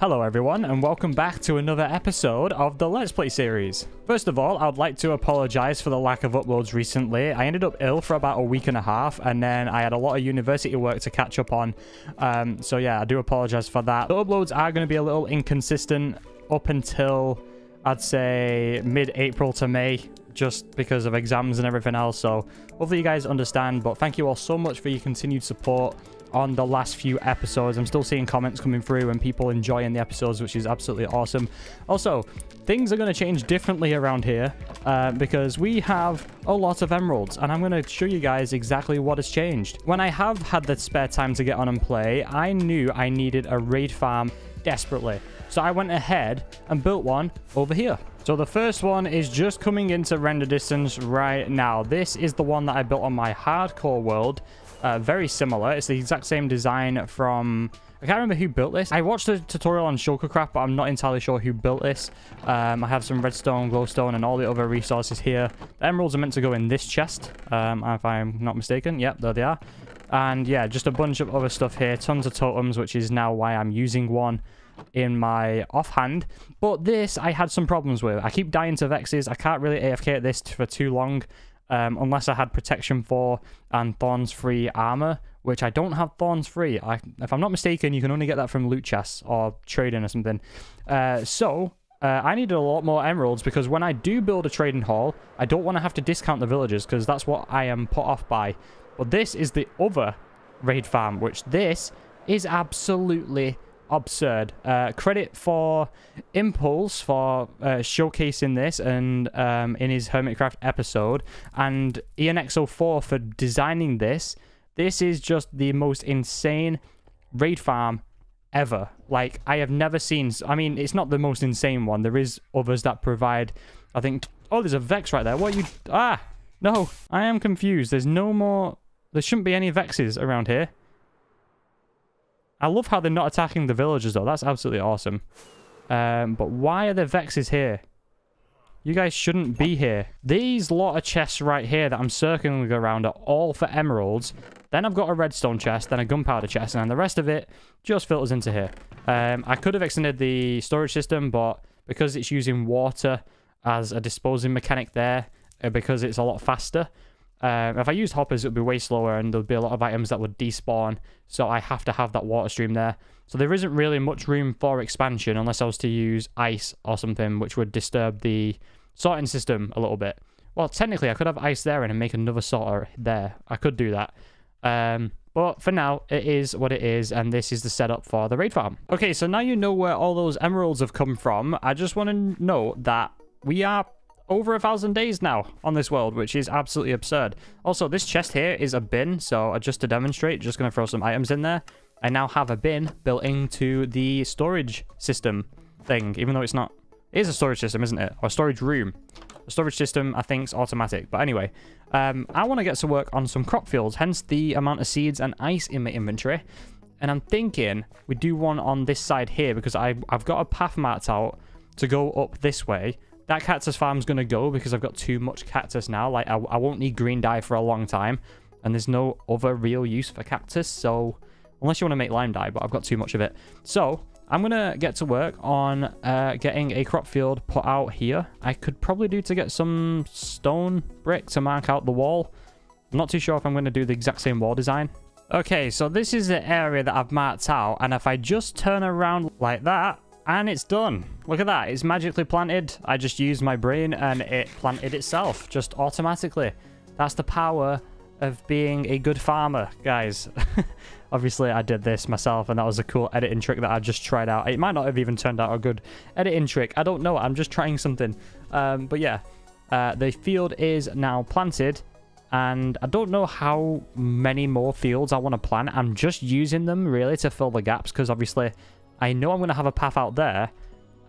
Hello everyone, and welcome back to another episode of the Let's Play series. First of all, I would like to apologize for the lack of uploads recently. I ended up ill for about a week and a half, and then I had a lot of university work to catch up on. So yeah, I do apologize for that. The uploads are going to be a little inconsistent up until, I'd say, mid-April to May, just because of exams and everything else. So hopefully you guys understand, but thank you all so much for your continued support on the last few episodes. I'm still seeing comments coming through and people enjoying the episodes, which is absolutely awesome. Also, things are going to change differently around here because we have a lot of emeralds, and I'm going to show you guys exactly what has changed. When I have had the spare time to get on and play, I knew I needed a raid farm desperately. So I went ahead and built one over here. So the first one is just coming into render distance right now. This is the one that I built on my hardcore world. Very similar. It's the exact same design from... I can't remember who built this. I watched a tutorial on Shulkercraft, but I'm not entirely sure who built this. I have some redstone, glowstone, and all the other resources here. The emeralds are meant to go in this chest, if I'm not mistaken. Yep, there they are. And yeah, just a bunch of other stuff here. Tons of totems, which is now why I'm using one in my offhand. But this, I had some problems with. I keep dying to Vexes. I can't really AFK at this for too long. Unless I had protection 4 and thorns free armor, which I don't have thorns free. If I'm not mistaken, you can only get that from loot chests or trading or something. I needed a lot more emeralds because when I do build a trading hall, I don't want to have to discount the villagers because that's what I am put off by. But this is the other raid farm, which this is absolutely absurd. Credit for Impulse for showcasing this and in his Hermitcraft episode, and ianxofour for designing this. This is just the most insane raid farm ever. Like, I have never seen... I mean, it's not the most insane one. There is others that provide, I think... Oh, there's a Vex right there. What are you... Ah! No, I am confused. There's no more... There shouldn't be any Vexes around here. I love how they're not attacking the villagers, though. That's absolutely awesome. But why are there Vexes here? You guys shouldn't be here. These lot of chests right here that I'm circling around are all for emeralds. Then I've got a redstone chest, then a gunpowder chest, and then the rest of it just filters into here. I could have extended the storage system, but because it's using water as a disposing mechanic there, because it's a lot faster... if I used hoppers, it would be way slower, and there'd be a lot of items that would despawn, so I have to have that water stream there. So there isn't really much room for expansion unless I was to use ice or something, which would disturb the sorting system a little bit. Well, technically, I could have ice there and make another sorter there. I could do that. But for now, it is what it is, and this is the setup for the raid farm. Okay, so now you know where all those emeralds have come from. I just want to note that we are... over 1,000 days now on this world, which is absolutely absurd. Also, this chest here is a bin, so just to demonstrate, just going to throw some items in there. I now have a bin built into the storage system thing, even though it's not... It is a storage system, isn't it? Or a storage room. The storage system, I think, is automatic. But anyway, I want to get to work on some crop fields, hence the amount of seeds and ice in my inventory. And I'm thinking we do one on this side here, because I've got a path marked out to go up this way. That cactus farm's going to go because I've got too much cactus now. Like, I won't need green dye for a long time. And there's no other real use for cactus. So, unless you want to make lime dye, but I've got too much of it. So, I'm going to get to work on getting a crop field put out here. I could probably do to get some stone brick to mark out the wall. I'm not too sure if I'm going to do the exact same wall design. Okay, so this is the area that I've marked out. And if I just turn around like that, and it's done. Look at that. It's magically planted. I just used my brain and it planted itself just automatically. That's the power of being a good farmer, guys. Obviously, I did this myself and that was a cool editing trick that I just tried out. It might not have even turned out a good editing trick. I don't know. I'm just trying something. But yeah, the field is now planted. And I don't know how many more fields I want to plant. I'm just using them really to fill the gaps because obviously... I know I'm going to have a path out there,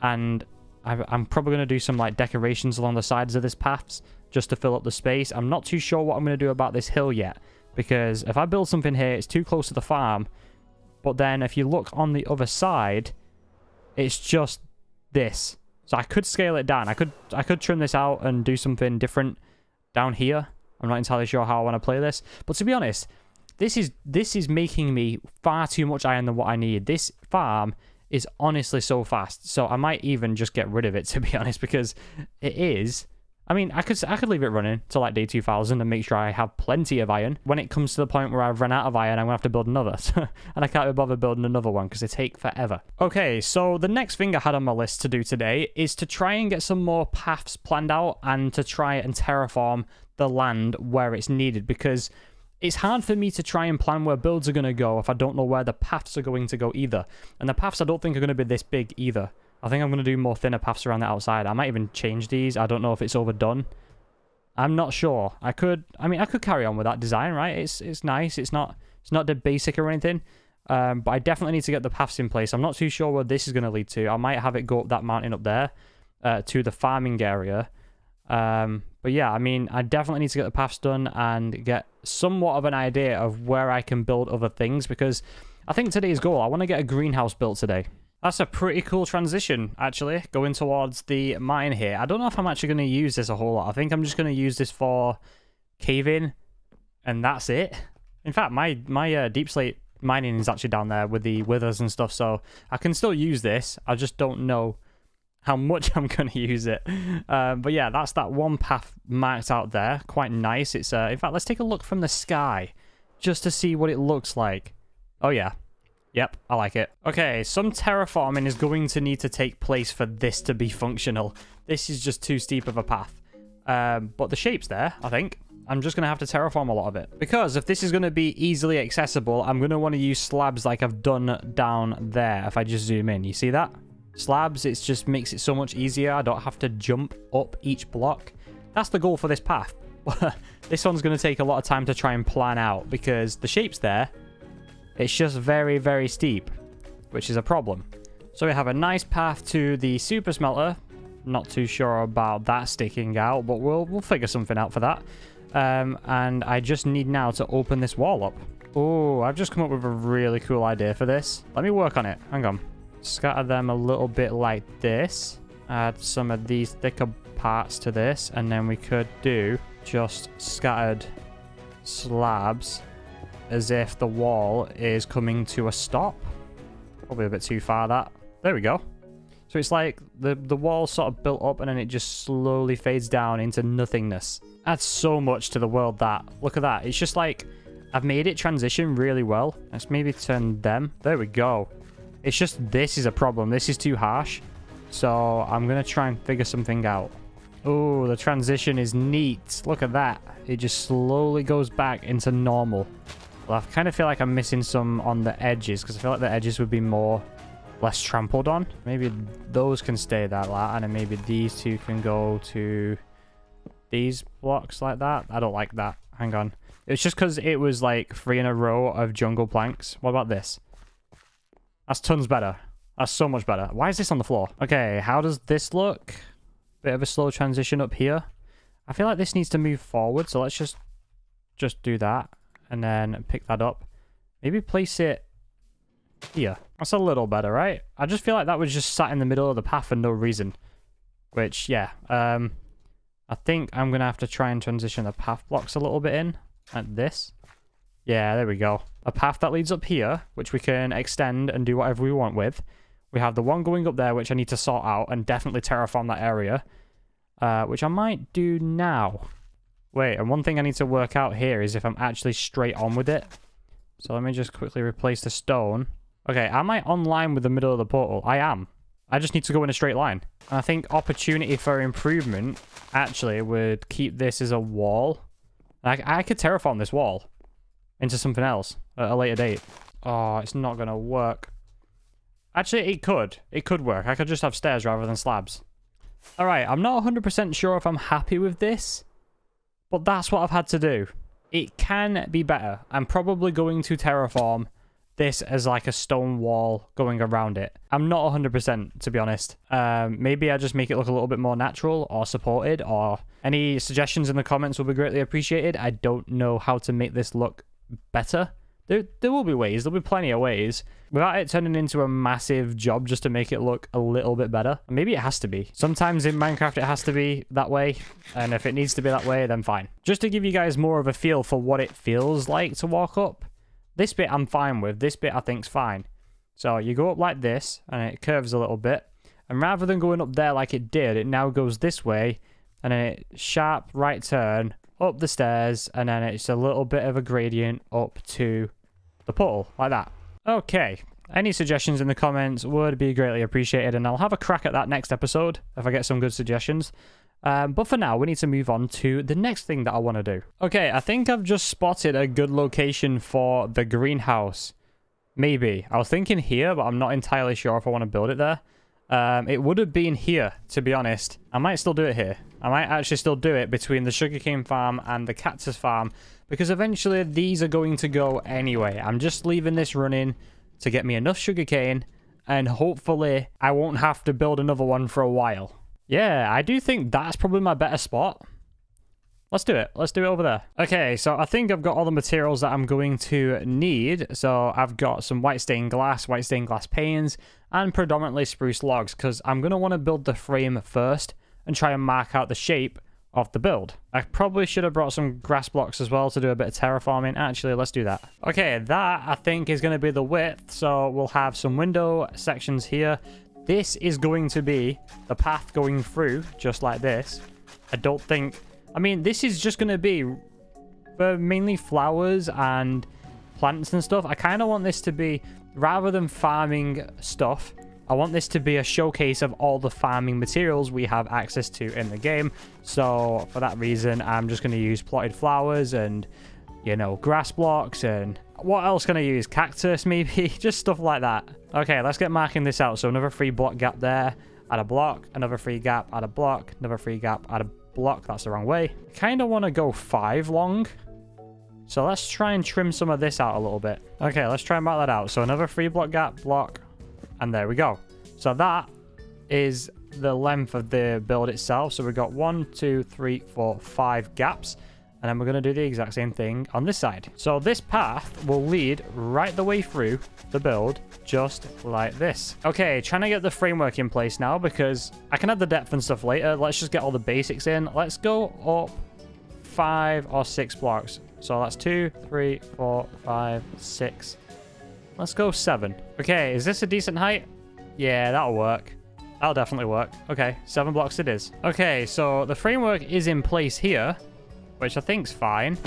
and I'm probably going to do some like decorations along the sides of this paths just to fill up the space. I'm not too sure what I'm going to do about this hill yet, because if I build something here, it's too close to the farm. But then if you look on the other side, it's just this. So I could scale it down. I could trim this out and do something different down here. I'm not entirely sure how I want to play this, but to be honest, this is making me far too much iron than what I need. This farm is honestly so fast. So I might even just get rid of it, to be honest, because it is... I mean, I could leave it running till like day 2000 and make sure I have plenty of iron. When it comes to the point where I've run out of iron, I'm going to have to build another. And I can't be bothered building another one because they take forever. Okay, so the next thing I had on my list to do today is to try and get some more paths planned out and to try and terraform the land where it's needed, because it's hard for me to try and plan where builds are going to go if I don't know where the paths are going to go either. And the paths I don't think are going to be this big either. I think I'm going to do more thinner paths around the outside. I might even change these. I don't know if it's overdone. I'm not sure. I mean, I could carry on with that design, right? It's nice. It's not the basic or anything. But I definitely need to get the paths in place. I'm not too sure where this is going to lead to. I might have it go up that mountain up there to the farming area. But yeah, I mean, I definitely need to get the paths done and get somewhat of an idea of where I can build other things, because I think today's goal, I want to get a greenhouse built today. That's a pretty cool transition, actually, going towards the mine here. I don't know if I'm actually going to use this a whole lot. I think I'm just going to use this for caving, and that's it. In fact, my deep slate mining is actually down there with the withers and stuff, so I can still use this. I just don't know how much I'm going to use it. But yeah, that's that one path marked out there. Quite nice. It's in fact, let's take a look from the sky just to see what it looks like. Oh, yeah. Yep, I like it. Okay, some terraforming is going to need to take place for this to be functional. This is just too steep of a path. But the shape's there, I think. I'm just going to have to terraform a lot of it. Because if this is going to be easily accessible, I'm going to want to use slabs like I've done down there. If I just zoom in, you see that? Slabs, it just makes it so much easier. I don't have to jump up each block. That's the goal for this path. This one's going to take a lot of time to try and plan out because the shape's there. It's just very, very steep, which is a problem. So we have a nice path to the super smelter. Not too sure about that sticking out, but we'll figure something out for that. And I just need now to open this wall up. Oh, I've just come up with a really cool idea for this. Let me work on it. Hang on. Scatter them a little bit like this. Add some of these thicker parts to this, and then we could do just scattered slabs as if the wall is coming to a stop. Probably a bit too far, that. There we go. So it's like the wall sort of built up and then it just slowly fades down into nothingness. Adds so much to the world, that. Look at that. It's just like I've made it transition really well. Let's maybe turn them. There we go. It's just this is a problem. This is too harsh. So I'm going to try and figure something out. Oh, the transition is neat. Look at that. It just slowly goes back into normal. Well, I kind of feel like I'm missing some on the edges because I feel like the edges would be less trampled on. Maybe those can stay that lat, and then maybe these two can go to these blocks like that. I don't like that. Hang on. It's just because it was like 3 in a row of jungle planks. What about this? That's tons better. That's so much better. Why is this on the floor? Okay, how does this look? Bit of a slow transition up here. I feel like this needs to move forward, so let's just do that. And then pick that up. Maybe place it here. That's a little better, right? I just feel like that was just sat in the middle of the path for no reason. Which, yeah. I think I'm going to have to try and transition the path blocks a little bit in. Like this. Yeah, there we go. A path that leads up here, which we can extend and do whatever we want with. We have the one going up there, which I need to sort out and definitely terraform that area. Which I might do now. Wait, and one thing I need to work out here is if I'm actually straight on with it. So let me just quickly replace the stone. Okay, am I on line with the middle of the portal? I am. I just need to go in a straight line. And I think opportunity for improvement actually would keep this as a wall. I could terraform this wall into something else at a later date. Oh, it's not going to work. Actually, it could. It could work. I could just have stairs rather than slabs. All right, I'm not 100% sure if I'm happy with this. But that's what I've had to do. It can be better. I'm probably going to terraform this as like a stone wall going around it. I'm not 100% to be honest. Maybe I just make it look a little bit more natural or supported, or any suggestions in the comments will be greatly appreciated. I don't know how to make this look better. There will be ways. There'll be plenty of ways. Without it turning into a massive job just to make it look a little bit better. Maybe it has to be. Sometimes in Minecraft it has to be that way. And if it needs to be that way, then fine. Just to give you guys more of a feel for what it feels like to walk up. This bit I'm fine with. This bit I think's fine. So you go up like this, and it curves a little bit. And rather than going up there like it did, it now goes this way, and then it sharp right turn up the stairs, and then it's a little bit of a gradient up to the portal, like that. Okay, any suggestions in the comments would be greatly appreciated, and I'll have a crack at that next episode if I get some good suggestions. But for now, we need to move on to the next thing that I want to do. Okay, I think I've just spotted a good location for the greenhouse. Maybe. I was thinking here, but I'm not entirely sure if I want to build it there. It would have been here, to be honest. I might still do it here. I might actually still do it between the sugarcane farm and the cactus farm, because eventually these are going to go anyway. I'm just leaving this running to get me enough sugarcane, and hopefully I won't have to build another one for a while. Yeah, I do think that's probably my better spot. Let's do it. Let's do it over there. Okay, so I think I've got all the materials that I'm going to need. So I've got some white stained glass panes, and predominantly spruce logs, because I'm going to want to build the frame first and try and mark out the shape of the build. I probably should have brought some grass blocks as well to do a bit of terraforming. Actually, let's do that. Okay, that I think is going to be the width. So we'll have some window sections here. This is going to be the path going through, just like this. I don't think... I mean, this is just going to be for mainly flowers and plants and stuff. I kind of want this to be, rather than farming stuff, I want this to be a showcase of all the farming materials we have access to in the game. So, for that reason, I'm just going to use plotted flowers and, you know, grass blocks and... What else can I use? Cactus, maybe? Just stuff like that. Okay, let's get marking this out. So another 3 block gap there. Add a block. Another 3 gap. Add a block. Another 3 gap. Add a block. That's the wrong way. Kind of want to go 5 long. So let's try and trim some of this out a little bit. Okay, let's try and mark that out. So another 3 block gap. Block. And there we go. So that is the length of the build itself. So we've got 1, 2, 3, 4, 5 gaps. And then we're going to do the exact same thing on this side. So this path will lead right the way through the build, just like this. Okay, trying to get the framework in place now, because I can add the depth and stuff later. Let's just get all the basics in. Let's go up 5 or 6 blocks. So that's 2, 3, 4, 5, 6. Let's go 7. Okay, is this a decent height? Yeah, that'll work. That'll definitely work. Okay, 7 blocks it is. Okay, so the framework is in place here, which I think's fine.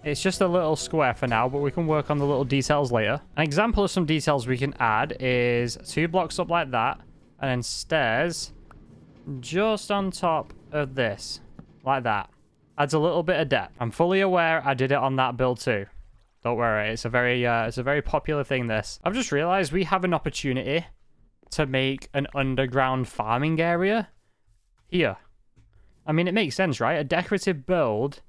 It's just a little square for now, but we can work on the little details later. An example of some details we can add is 2 blocks up like that, and then stairs just on top of this, like that. Adds a little bit of depth. I'm fully aware I did it on that build too. Don't worry, it's a very popular thing, this. I've just realized we have an opportunity to make an underground farming area here. I mean, it makes sense, right? A decorative build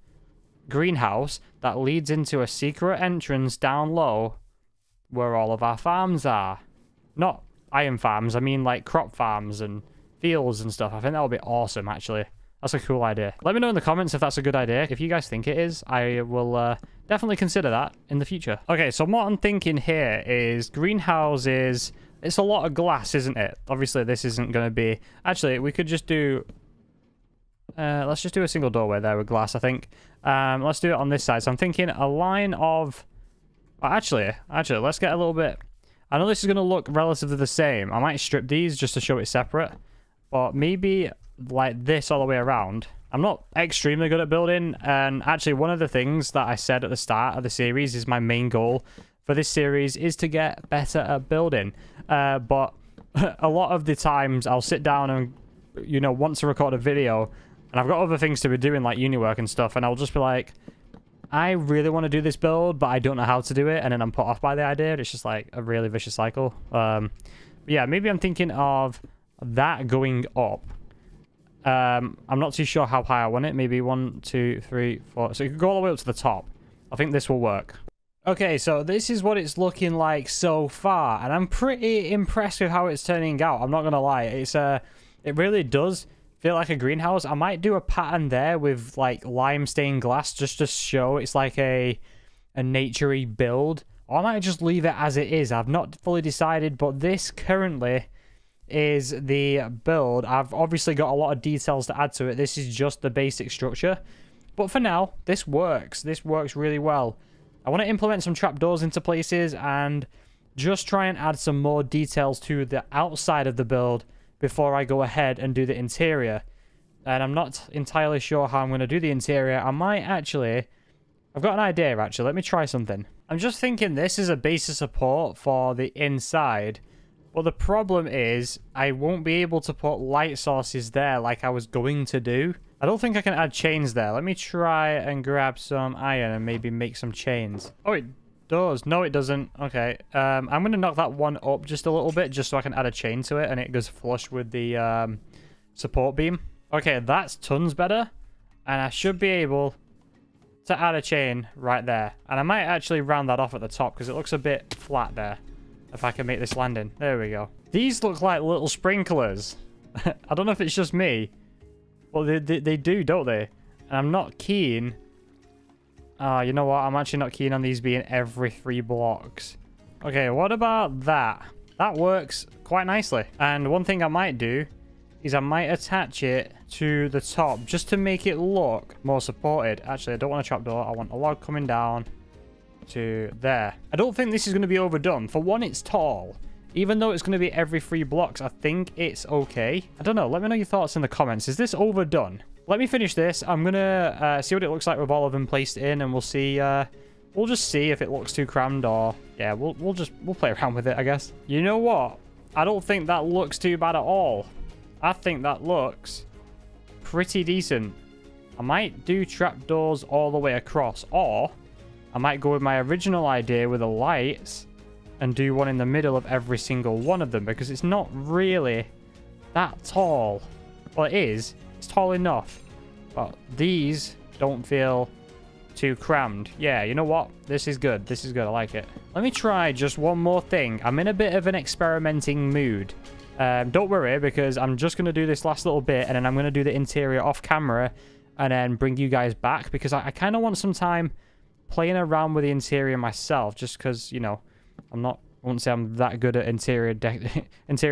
greenhouse that leads into a secret entrance down low where all of our farms are. Not iron farms, I mean like crop farms and fields and stuff. I think that would be awesome, actually. That's a cool idea. Let me know in the comments if that's a good idea. If you guys think it is, I will definitely consider that in the future. Okay, so what I'm thinking here is greenhouses. It's a lot of glass, isn't it? Obviously, this isn't going to be... Actually, we could just do... let's just do a single doorway there with glass, I think. Let's do it on this side. So I'm thinking a line of... Actually, let's get a little bit... I know this is going to look relatively the same. I might strip these just to show it separate. But maybe like this all the way around. I'm not extremely good at building. And actually, one of the things that I said at the start of the series is my main goal for this series is to get better at building. But a lot of the times I'll sit down and, you know, want to record a video... And I've got other things to be doing, like uni work and stuff. And I'll just be like, I really want to do this build, but I don't know how to do it. And then I'm put off by the idea. It's just like a really vicious cycle. Yeah, maybe I'm thinking of that going up. I'm not too sure how high I want it. Maybe 1, 2, 3, 4. So it could go all the way up to the top. I think this will work. Okay, so this is what it's looking like so far. And I'm pretty impressed with how it's turning out. I'm not going to lie. It really does... feel like a greenhouse. I might do a pattern there with like lime stained glass just to show it's like a naturey build, or I might just leave it as it is. I've not fully decided, but this currently is the build. I've obviously got a lot of details to add to it. This is just the basic structure, but for now this works really well. I want to implement some trapdoors into places, and just try and add some more details to the outside of the build before I go ahead and do the interior. And I'm not entirely sure how I'm going to do the interior. I might actually... I've got an idea, actually. Let me try something. I'm just thinking this is a base of support for the inside. But the problem is I won't be able to put light sources there like I was going to do. I don't think I can add chains there. Let me try and grab some iron and maybe make some chains. Oh, it does. No, it doesn't. Okay. I'm going to knock that one up just a little bit just so I can add a chain to it and it goes flush with the support beam. Okay, that's tons better. And I should be able to add a chain right there. And I might actually round that off at the top because it looks a bit flat there. If I can make this landing. There we go. These look like little sprinklers. I don't know if it's just me. Well, they do, don't they? And I'm not keen. You know what? I'm actually not keen on these being every 3 blocks. Okay, what about that? That works quite nicely. And one thing I might do is I might attach it to the top just to make it look more supported. Actually, I don't want a trapdoor. I want a log coming down to there. I don't think this is going to be overdone. For one, it's tall. Even though it's going to be every 3 blocks, I think it's okay. I don't know. Let me know your thoughts in the comments. Is this overdone? Let me finish this. I'm going to see what it looks like with all of them placed in, and we'll see. We'll just see if it looks too crammed or... Yeah, we'll play around with it, I guess. You know what? I don't think that looks too bad at all. I think that looks pretty decent. I might do trapdoors all the way across, or I might go with my original idea with the lights and do one in the middle of every single one of them because it's not really that tall. Well, it is. It's tall enough. But these don't feel too crammed. Yeah, you know what? This is good. This is good. I like it. Let me try just one more thing. I'm in a bit of an experimenting mood. Don't worry, because I'm just going to do this last little bit and then I'm going to do the interior off camera and then bring you guys back because I kind of want some time playing around with the interior myself just because, you know, I won't say I'm that good at interior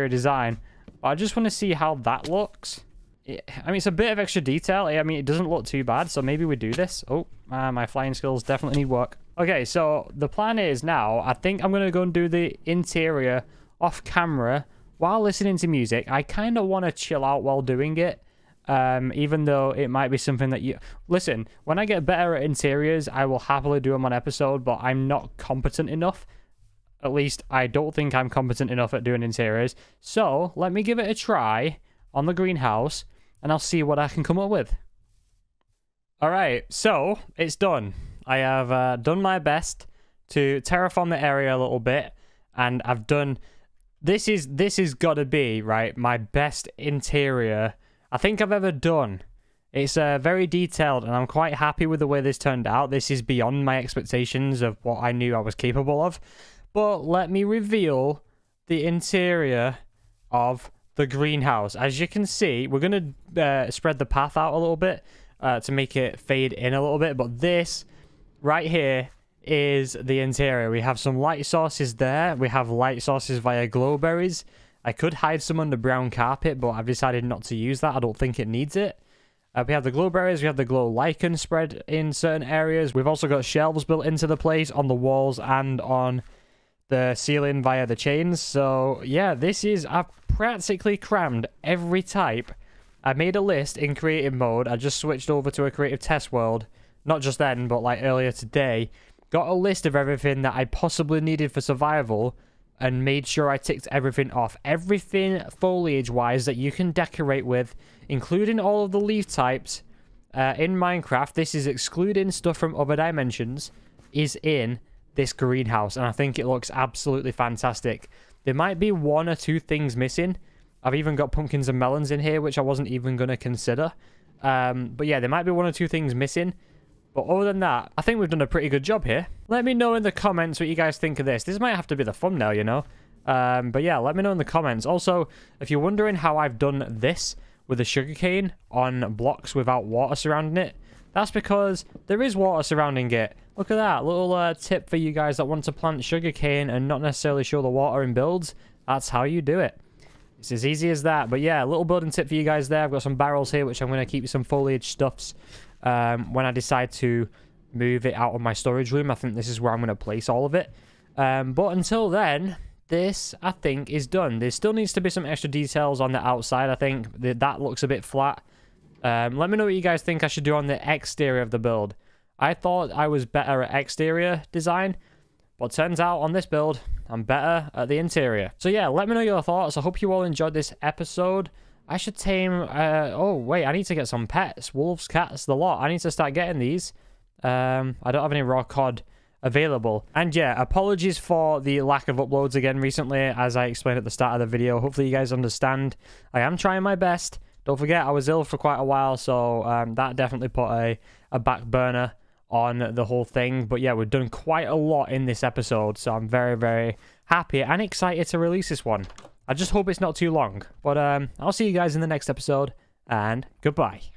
design, but I just want to see how that looks. I mean, it's a bit of extra detail. I mean, it doesn't look too bad, so maybe we do this. Oh, my flying skills definitely need work. Okay, so the plan is now, I think I'm going to go and do the interior off camera while listening to music. I kind of want to chill out while doing it, even though it might be something that you... Listen, when I get better at interiors, I will happily do them on episode, but I'm not competent enough. At least, I don't think I'm competent enough at doing interiors. So, let me give it a try on the greenhouse, and I'll see what I can come up with. Alright, so, it's done. I have done my best to terraform the area a little bit, and I've done... This is gotta be, right, my best interior I think I've ever done. It's very detailed, and I'm quite happy with the way this turned out. This is beyond my expectations of what I knew I was capable of. But let me reveal the interior of the greenhouse. As you can see, we're going to spread the path out a little bit to make it fade in a little bit. But this right here is the interior. We have some light sources there. We have light sources via glowberries. I could hide some under brown carpet, but I've decided not to use that. I don't think it needs it. We have the glowberries, we have the glow lichen spread in certain areas. We've also got shelves built into the place on the walls and on the ceiling via the chains. So yeah, I've practically crammed every type. I made a list in creative mode. I just switched over to a creative test world. Not just then, but like earlier today. Got a list of everything that I possibly needed for survival and made sure I ticked everything off. Everything foliage-wise that you can decorate with, including all of the leaf types in Minecraft. This is excluding stuff from other dimensions, is in this greenhouse, and I think it looks absolutely fantastic. There might be 1 or 2 things missing. I've even got pumpkins and melons in here, which I wasn't even going to consider. But yeah, there might be 1 or 2 things missing. But other than that, I think we've done a pretty good job here. Let me know in the comments what you guys think of this. This might have to be the thumbnail, you know. But yeah, let me know in the comments. Also, if you're wondering how I've done this with the sugarcane on blocks without water surrounding it, that's because there is water surrounding it. Look at that little tip for you guys that want to plant sugarcane and not necessarily show the water in builds. That's how you do it. It's as easy as that. But yeah, a little building tip for you guys there. I've got some barrels here, which I'm going to keep some foliage stuffs when I decide to move it out of my storage room. I think this is where I'm going to place all of it. But until then, this, I think, is done. There still needs to be some extra details on the outside, I think. That looks a bit flat. Let me know what you guys think I should do on the exterior of the build. I thought I was better at exterior design, but turns out on this build, I'm better at the interior. So yeah, let me know your thoughts. I hope you all enjoyed this episode. I should tame... oh, wait, I need to get some pets. Wolves, cats, the lot. I need to start getting these. I don't have any raw cod available. And yeah, apologies for the lack of uploads again recently, as I explained at the start of the video. Hopefully you guys understand. I am trying my best. Don't forget, I was ill for quite a while, so that definitely put a back burner on the whole thing. But yeah, we've done quite a lot in this episode, so I'm very, very happy and excited to release this one. I just hope it's not too long. But I'll see you guys in the next episode, and goodbye.